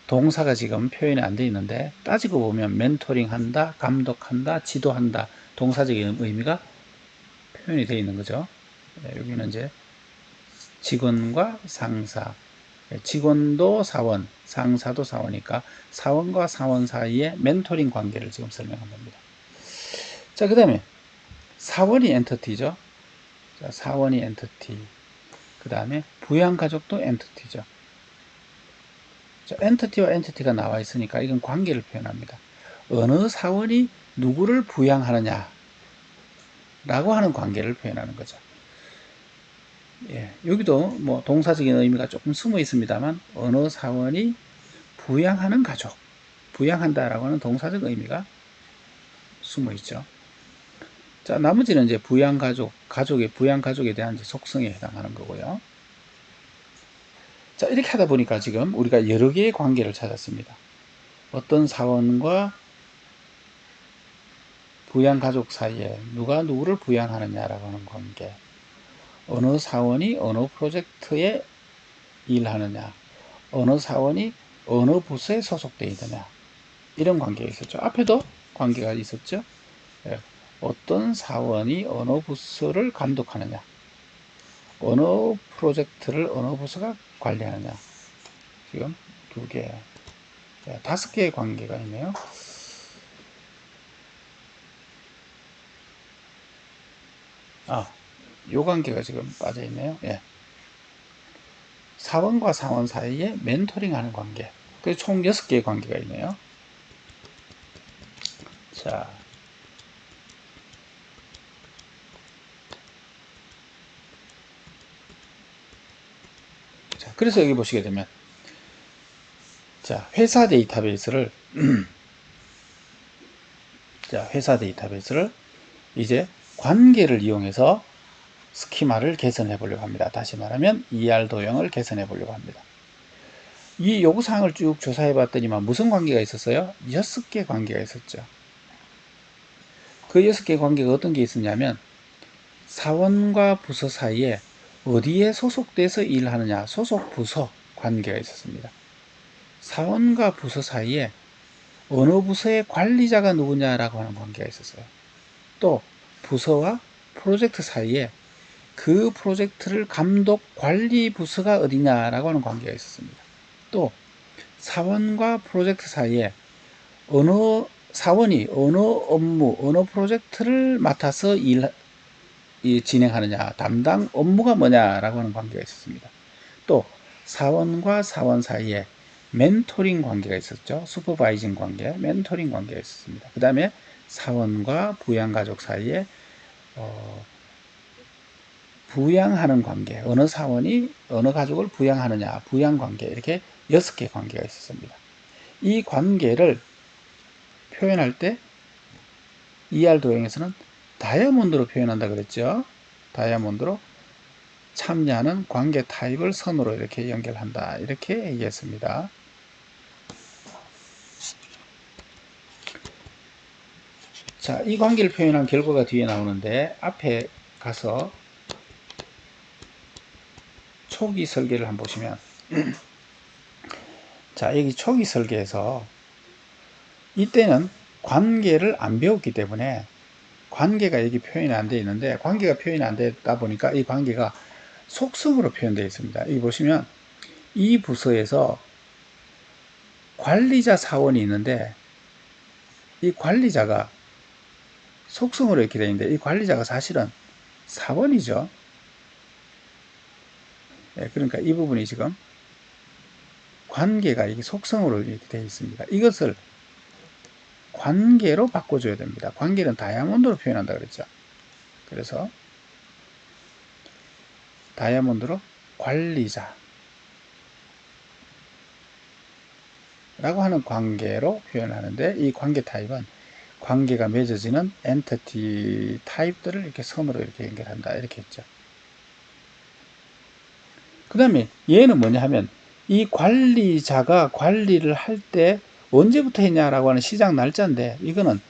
동사가 지금 표현이 안 돼 있는데, 따지고 보면 멘토링 한다, 감독한다, 지도한다, 동사적인 의미가 표현이 되어 있는 거죠. 여기는 이제 직원과 상사, 직원도 사원, 상사도 사원이니까 사원과 사원 사이의 멘토링 관계를 지금 설명한 겁니다. 자, 그 다음에 사원이 엔터티죠. 자, 사원이 엔터티. 그 다음에 부양가족도 엔터티죠. 자, 엔터티와 엔터티가 나와 있으니까 이건 관계를 표현합니다. 어느 사원이 누구를 부양하느냐 라고 하는 관계를 표현하는 거죠. 예, 여기도 뭐 동사적인 의미가 조금 숨어 있습니다만, 어느 사원이 부양하는 가족, 부양한다라고 하는 동사적 의미가 숨어 있죠. 자, 나머지는 이제 부양가족에 대한 이제 속성에 해당하는 거고요. 자, 이렇게 하다 보니까 지금 우리가 여러 개의 관계를 찾았습니다. 어떤 사원과 부양가족 사이에 누가 누구를 부양하느냐라고 하는 관계, 어느 사원이 어느 프로젝트에 일하느냐, 어느 사원이 어느 부서에 소속되어 있느냐, 이런 관계가 있었죠. 앞에도 관계가 있었죠. 예. 어떤 사원이 어느 부서를 감독하느냐, 어느 프로젝트를 어느 부서가 관리하느냐, 지금 2개, 5개의 관계가 있네요. 요 관계가 지금 빠져 있네요. 예. 사원과 사원 사이에 멘토링 하는 관계. 그래서 총 6개의 관계가 있네요. 자, 그래서 여기 보시게 되면, 자, 회사 데이터베이스를 이제 관계를 이용해서 스키마를 개선해 보려고 합니다. 다시 말하면 ER 도형을 개선해 보려고 합니다. 이 요구사항을 쭉 조사해 봤더니만 무슨 관계가 있었어요? 6개 관계가 있었죠. 그 6개 관계가 어떤 게 있었냐면, 사원과 부서 사이에 어디에 소속돼서 일하느냐, 소속 부서 관계가 있었습니다. 사원과 부서 사이에 어느 부서의 관리자가 누구냐라고 하는 관계가 있었어요. 또 부서와 프로젝트 사이에 그 프로젝트를 감독 관리 부서가 어디냐라고 하는 관계가 있었습니다. 또 사원과 프로젝트 사이에 어느 사원이 어느 업무, 어느 프로젝트를 맡아서 진행하느냐, 담당 업무가 뭐냐라고 하는 관계가 있었습니다. 또 사원과 사원 사이에 멘토링 관계가 있었죠. 슈퍼바이징 관계, 멘토링 관계가 있었습니다. 그 다음에 사원과 부양가족 사이에 부양하는 관계, 어느 사원이 어느 가족을 부양하느냐, 부양 관계, 이렇게 6개 관계가 있었습니다. 이 관계를 표현할 때 ER 도형에서는 다이아몬드로 표현한다 그랬죠. 다이아몬드로 참여하는 관계 타입을 선으로 이렇게 연결한다, 이렇게 얘기했습니다. 자, 이 관계를 표현한 결과가 뒤에 나오는데 앞에 가서 초기 설계를 한번 보시면 자, 여기 초기 설계에서 이때는 관계를 안 배웠기 때문에 관계가 여기 표현이 안 되어 있는데, 관계가 표현이 안 되다 보니까 이 관계가 속성으로 표현되어 있습니다. 여기 보시면 이 부서에서 관리자 사원이 있는데 이 관리자가 속성으로 이렇게 되어 있는데 이 관리자가 사실은 사원이죠. 네, 그러니까 이 부분이 지금 관계가 이게 속성으로 이렇게 되어 있습니다. 이것을 관계로 바꿔줘야 됩니다. 관계는 다이아몬드로 표현한다 그랬죠. 그래서 다이아몬드로 관리자 라고 하는 관계로 표현하는데, 이 관계 타입은 관계가 맺어지는 엔티티 타입들을 이렇게 선으로 이렇게 연결한다, 이렇게 했죠. 그 다음에 얘는 뭐냐 하면 이 관리자가 관리를 할 때 언제부터 했냐라고 하는 시작 날짜인데, 이거는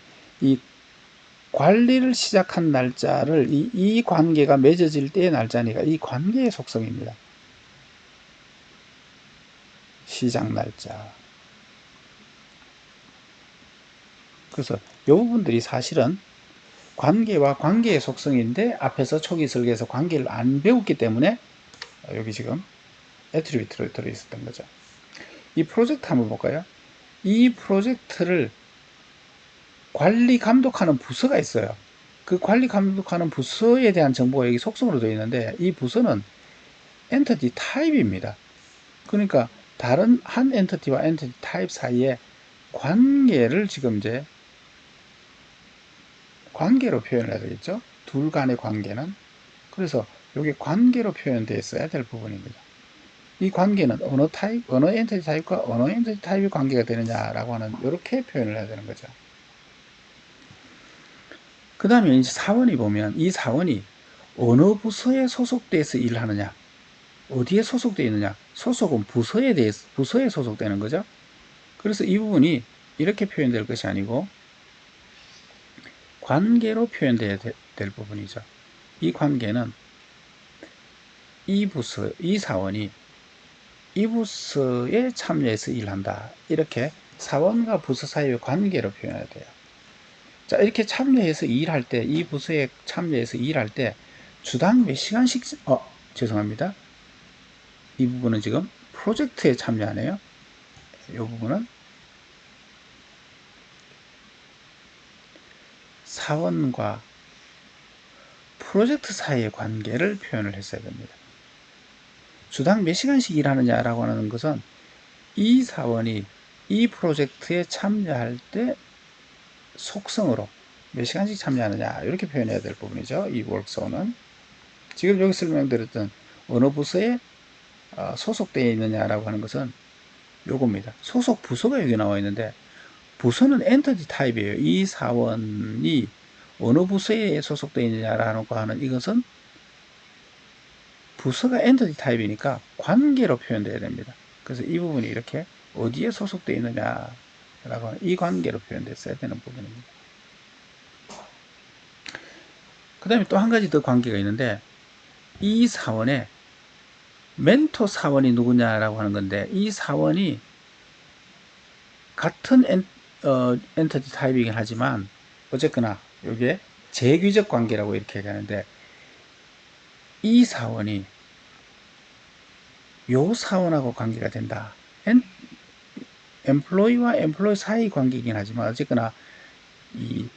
이 관리를 시작한 날짜를 이 관계가 맺어질 때의 날짜니까 이 관계의 속성입니다. 시작 날짜. 그래서 이 부분들이 사실은 관계와 관계의 속성인데 앞에서 초기 설계에서 관계를 안 배웠기 때문에 여기 지금 애트리뷰트로 들어있었던 거죠. 이 프로젝트 한번 볼까요? 이 프로젝트를 관리 감독하는 부서가 있어요. 그 관리 감독하는 부서에 대한 정보가 여기 속성으로 되어 있는데, 이 부서는 엔티티 타입입니다. 그러니까 다른 한 엔티티와 엔티티 타입 사이에 관계를 지금 이제 관계로 표현을 해야 되겠죠. 둘 간의 관계는. 그래서 이게 관계로 표현되어 있어야 될 부분입니다. 이 관계는 어느 타입, 어느 엔티티 타입과 어느 엔티티 타입의 관계가 되느냐라고 하는, 이렇게 표현을 해야 되는 거죠. 그 다음에 이제 사원이 보면 이 사원이 어느 부서에 소속돼서 일을 하느냐, 어디에 소속되어 있느냐, 소속은 부서에 소속되는 거죠. 그래서 이 부분이 이렇게 표현될 것이 아니고 관계로 표현되어야 될 부분이죠. 이 관계는 이 부서, 이 사원이 이 부서에 참여해서 일한다, 이렇게 사원과 부서 사이의 관계로 표현해야 돼요. 자, 이렇게 참여해서 일할 때, 이 부서에 참여해서 일할 때 주당 몇 시간씩, 죄송합니다. 이 부분은 지금 프로젝트에 참여하네요. 이 부분은 사원과 프로젝트 사이의 관계를 표현을 했어야 됩니다. 주당 몇 시간씩 일하느냐라고 하는 것은 이 사원이 이 프로젝트에 참여할 때 속성으로 몇 시간씩 참여하느냐, 이렇게 표현해야 될 부분이죠. 이 workzone은 지금 여기 설명드렸던 어느 부서에 소속되어 있느냐라고 하는 것은 요겁니다. 소속 부서가 여기 나와 있는데 부서는 엔티티 타입이에요. 이 사원이 어느 부서에 소속되어 있느냐라고 하는 이것은 부서가 엔티티 타입이니까 관계로 표현되어야 됩니다. 그래서 이 부분이 이렇게 어디에 소속되어 있느냐라고 하는 이 관계로 표현됐어야 되는 부분입니다. 그 다음에 또 한 가지 더 관계가 있는데, 이 사원에 멘토 사원이 누구냐라고 하는 건데, 이 사원이 같은 엔티티 타입이긴 하지만 어쨌거나 이게 재규적 관계라고 이렇게 얘기하는데, 이 사원이 요 사원하고 관계가 된다. 엠플로이와 엠플로이 사이 관계이긴 하지만 어쨌거나 이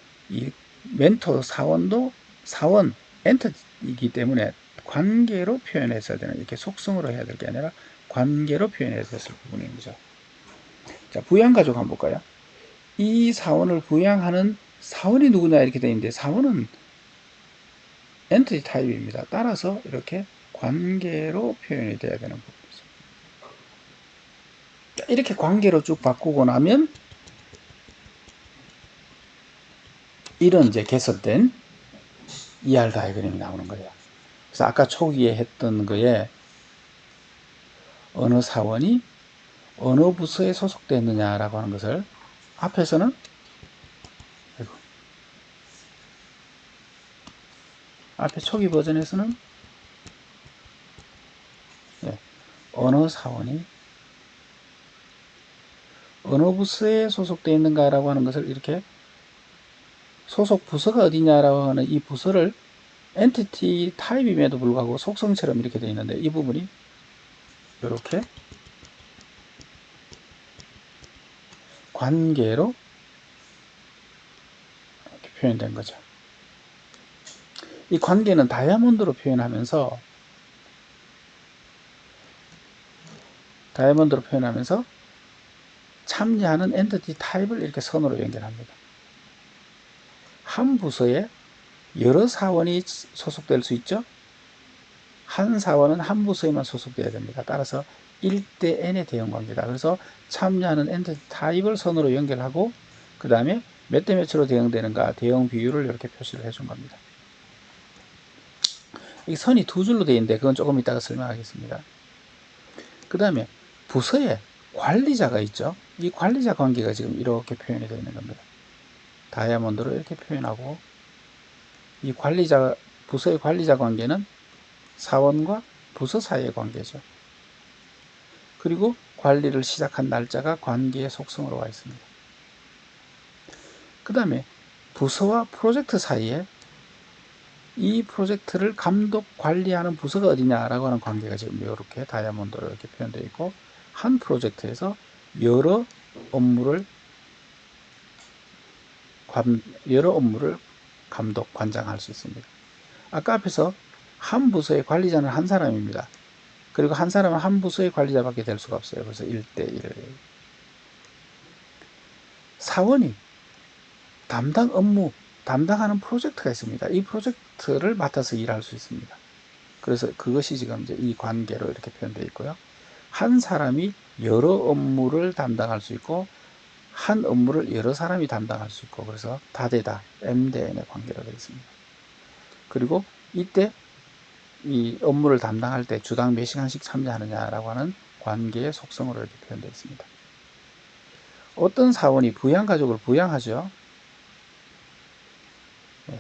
멘토 사원도 사원 엔터이기 때문에 관계로 표현했어야 되는, 이렇게 속성으로 해야 될 게 아니라 관계로 표현해야 됐을 부분인 거죠. 자, 부양가족 한번 볼까요? 이 사원을 부양하는 사원이 누구냐 이렇게 되어 있는데 사원은 엔티티 타입입니다. 따라서 이렇게 관계로 표현이 돼야 되는 부분이죠. 자, 이렇게 관계로 쭉 바꾸고 나면 이런 이제 개선된 ER 다이그램이 나오는 거예요. 그래서 아까 초기에 했던 거에 어느 사원이 어느 부서에 소속되어 있느냐라고 하는 것을 앞에서는 앞에 초기 버전에서는 어느 사원이 어느 부서에 소속되어 있는가라고 하는 것을 이렇게 소속 부서가 어디냐라고 하는 이 부서를 엔티티 타입임에도 불구하고 속성처럼 이렇게 되어 있는데 이 부분이 이렇게 관계로 이렇게 표현된 거죠. 이 관계는 다이아몬드로 표현하면서 참여하는 엔티티 타입을 이렇게 선으로 연결합니다. 한 부서에 여러 사원이 소속될 수 있죠. 한 사원은 한 부서에만 소속되어야 됩니다. 따라서 1대 n의 대응 관계다. 그래서 참여하는 엔티티 타입을 선으로 연결하고 그 다음에 몇 대 몇으로 대응되는가 대응 비율을 이렇게 표시를 해준 겁니다. 이 선이 두 줄로 되어 있는데 그건 조금 이따가 설명하겠습니다. 그 다음에 부서에 관리자가 있죠. 이 관리자 관계가 지금 이렇게 표현이 되어 있는 겁니다. 다이아몬드로 이렇게 표현하고 이 부서의 관리자 관계는 사원과 부서 사이의 관계죠. 그리고 관리를 시작한 날짜가 관계의 속성으로 와 있습니다. 그 다음에 부서와 프로젝트 사이에 이 프로젝트를 감독 관리하는 부서가 어디냐라고 하는 관계가 지금 이렇게 다이아몬드로 이렇게 표현되어 있고 한 프로젝트에서 여러 업무를 감독 관장할 수 있습니다. 아까 앞에서 한 부서의 관리자는 한 사람입니다. 그리고 한 사람은 한 부서의 관리자밖에 될 수가 없어요. 그래서 1대1. 사원이 담당하는 프로젝트가 있습니다. 이 프로젝트를 맡아서 일할 수 있습니다. 그래서 그것이 지금 이제 이 관계로 이렇게 표현되어 있고요. 한 사람이 여러 업무를 담당할 수 있고 한 업무를 여러 사람이 담당할 수 있고 그래서 다대다 M대N의 관계로 되어 있습니다. 그리고 이때 이 업무를 담당할 때 주당 몇 시간씩 참여하느냐라고 하는 관계의 속성으로 이렇게 표현되어 있습니다. 어떤 사원이 부양가족을 부양하죠.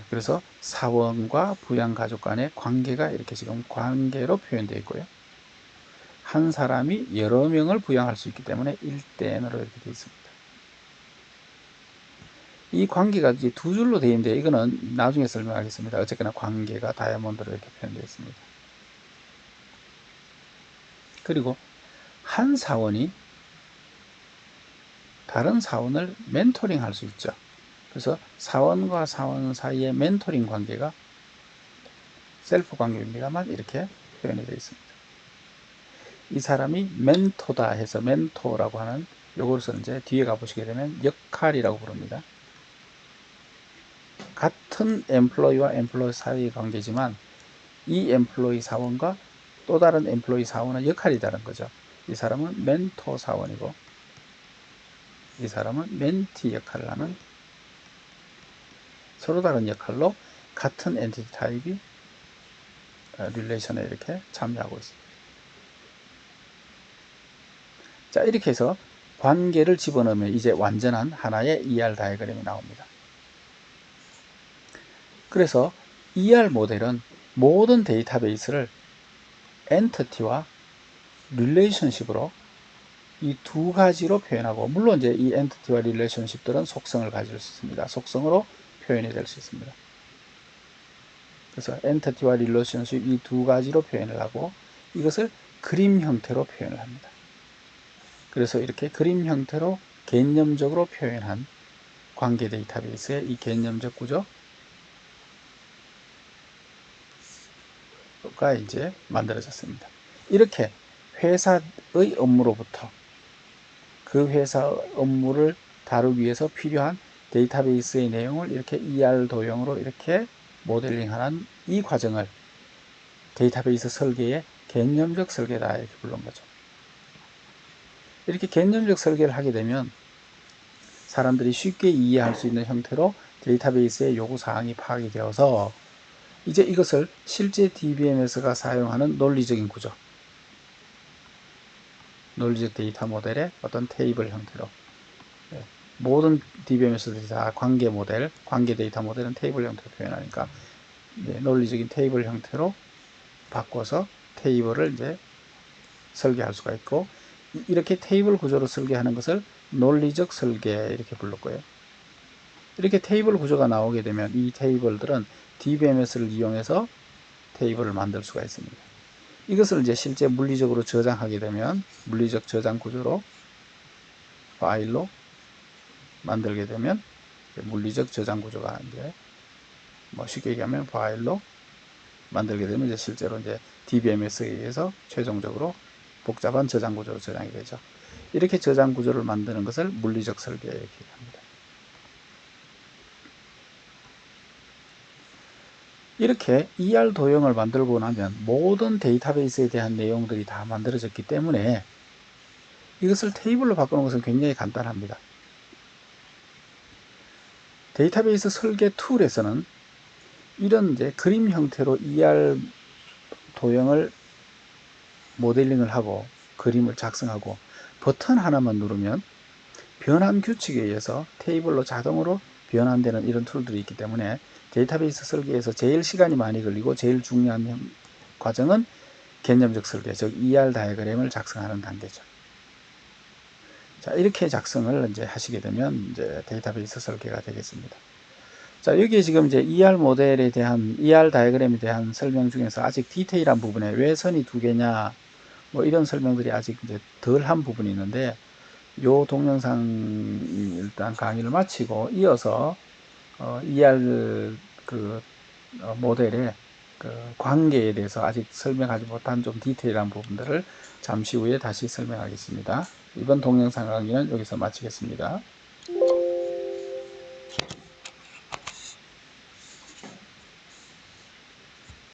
그래서 사원과 부양가족 간의 관계가 이렇게 지금 관계로 표현되어 있고요. 한 사람이 여러 명을 부양할 수 있기 때문에 1대 N으로 이렇게 되어 있습니다. 이 관계가 이제 두 줄로 되어 있는데 이거는 나중에 설명하겠습니다. 어쨌거나 관계가 다이아몬드로 이렇게 표현되어 있습니다. 그리고 한 사원이 다른 사원을 멘토링 할 수 있죠. 그래서 사원과 사원 사이의 멘토링 관계가 셀프 관계입니다만 이렇게 표현이 되어 있습니다. 이 사람이 멘토다 해서 멘토라고 하는 요것을 이제 뒤에 가보시게 되면 역할이라고 부릅니다. 같은 엠플로이와 엠플로이 사이의 관계지만 이 엠플로이 사원과 또 다른 엠플로이 사원의 역할이 다른 거죠. 이 사람은 멘토 사원이고 이 사람은 멘티 역할을 하는 서로 다른 역할로 같은 엔티티 타입이 릴레이션에 이렇게 참여하고 있습니다. 자, 이렇게 해서 관계를 집어넣으면 이제 완전한 하나의 ER 다이어그램이 나옵니다. 그래서 ER 모델은 모든 데이터베이스를 엔티티와 릴레이션십으로 이 두 가지로 표현하고 물론 이제 이 엔티티와 릴레이션십들은 속성을 가질 수 있습니다. 속성으로 표현이 될 수 있습니다. 그래서 엔티티와 릴레이션십 이 두 가지로 표현을 하고 이것을 그림 형태로 표현을 합니다. 그래서 이렇게 그림 형태로 개념적으로 표현한 관계 데이터베이스의 이 개념적 구조가 이제 만들어졌습니다. 이렇게 회사의 업무로부터 그 회사 업무를 다루기 위해서 필요한 데이터베이스의 내용을 이렇게 ER 도형으로 이렇게 모델링하는 이 과정을 데이터베이스 설계의 개념적 설계다 이렇게 부른 거죠. 이렇게 개념적 설계를 하게 되면 사람들이 쉽게 이해할 수 있는 형태로 데이터베이스의 요구사항이 파악이 되어서 이제 이것을 실제 DBMS가 사용하는 논리적인 구조, 논리적 데이터 모델의 어떤 테이블 형태로, 모든 DBMS들이 다 관계 모델, 관계 데이터 모델은 테이블 형태로 표현하니까 논리적인 테이블 형태로 바꿔서 테이블을 이제 설계할 수가 있고, 이렇게 테이블 구조로 설계하는 것을 논리적 설계 이렇게 부를 거예요. 이렇게 테이블 구조가 나오게 되면 이 테이블들은 DBMS를 이용해서 테이블을 만들 수가 있습니다. 이것을 이제 실제 물리적으로 저장하게 되면 물리적 저장 구조로 파일로 만들게 되면 물리적 저장 구조가 이제 쉽게 얘기하면 파일로 만들게 되면 이제 실제로 이제 DBMS에 의해서 최종적으로 복잡한 저장 구조로 저장이 되죠. 이렇게 저장 구조를 만드는 것을 물리적 설계 이렇게 합니다. 이렇게 ER 도형을 만들고 나면 모든 데이터베이스에 대한 내용들이 다 만들어졌기 때문에 이것을 테이블로 바꾸는 것은 굉장히 간단합니다. 데이터베이스 설계 툴에서는 이런 이제 그림 형태로 ER 도형을 모델링을 하고 그림을 작성하고 버튼 하나만 누르면 변환 규칙에 의해서 테이블로 자동으로 변환되는 이런 툴들이 있기 때문에 데이터베이스 설계에서 제일 시간이 많이 걸리고 제일 중요한 과정은 개념적 설계, 즉 ER 다이어그램을 작성하는 단계죠. 자, 이렇게 작성을 이제 하시게 되면 이제 데이터베이스 설계가 되겠습니다. 자, 여기에 지금 이제 ER 모델에 대한 ER 다이어그램에 대한 설명 중에서 아직 디테일한 부분에 왜 선이 두 개냐 이런 설명들이 아직 이제 덜한 부분이 있는데 요 동영상 일단 강의를 마치고 이어서 ER 모델의 관계에 대해서 아직 설명하지 못한 좀 디테일한 부분들을 잠시 후에 다시 설명하겠습니다. 이번 동영상 강의는 여기서 마치겠습니다.